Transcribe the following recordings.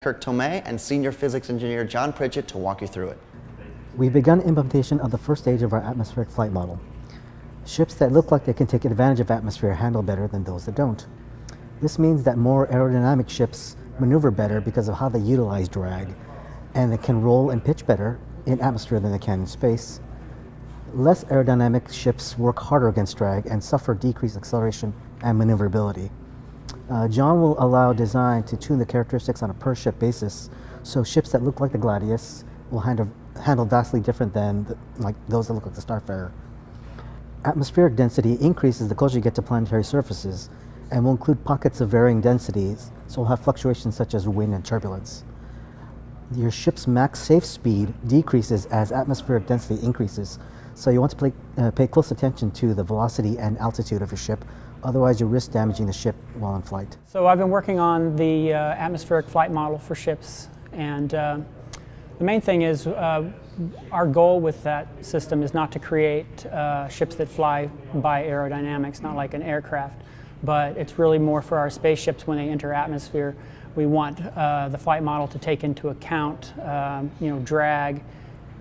Kirk Tomei and senior physics engineer John Pritchett to walk you through it. We've begun implementation of the first stage of our atmospheric flight model. Ships that look like they can take advantage of atmosphere handle better than those that don't. This means that more aerodynamic ships maneuver better because of how they utilize drag, and they can roll and pitch better in atmosphere than they can in space. Less aerodynamic ships work harder against drag and suffer decreased acceleration and maneuverability. John will allow design to tune the characteristics on a per ship basis, so ships that look like the Gladius will handle vastly different than those that look like the Starfarer. Atmospheric density increases the closer you get to planetary surfaces and will include pockets of varying densities, so we'll have fluctuations such as wind and turbulence. Your ship's max safe speed decreases as atmospheric density increases, so you want to pay close attention to the velocity and altitude of your ship. Otherwise, you risk damaging the ship while in flight. So I've been working on the atmospheric flight model for ships, and the main thing is our goal with that system is not to create ships that fly by aerodynamics, not like an aircraft, but it's really more for our spaceships when they enter atmosphere. We want the flight model to take into account drag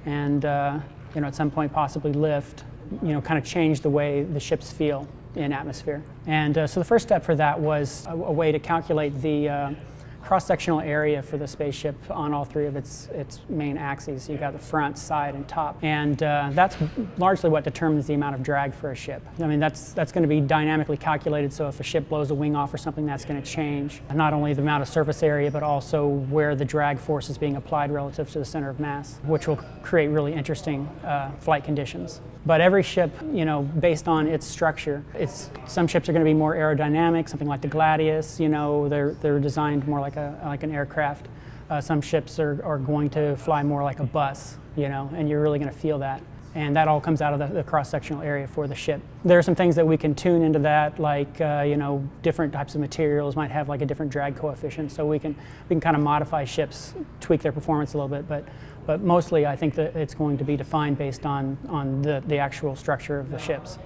and at some point possibly lift, kind of change the way the ships feel in atmosphere. And so the first step for that was a way to calculate the cross-sectional area for the spaceship on all three of its main axes. So you got the front, side, and top. And that's largely what determines the amount of drag for a ship. I mean, that's going to be dynamically calculated, so if a ship blows a wing off or something, that's going to change not only the amount of surface area, but also where the drag force is being applied relative to the center of mass, which will create really interesting flight conditions. But every ship, based on its structure, some ships are going to be more aerodynamic, something like the Gladius, they're designed more like an aircraft. Some ships are going to fly more like a bus, and you're really going to feel that. And that all comes out of the cross-sectional area for the ship. There are some things that we can tune into that, like different types of materials might have like a different drag coefficient, so we can kind of modify ships, tweak their performance a little bit, but mostly I think that it's going to be defined based on the actual structure of the ships.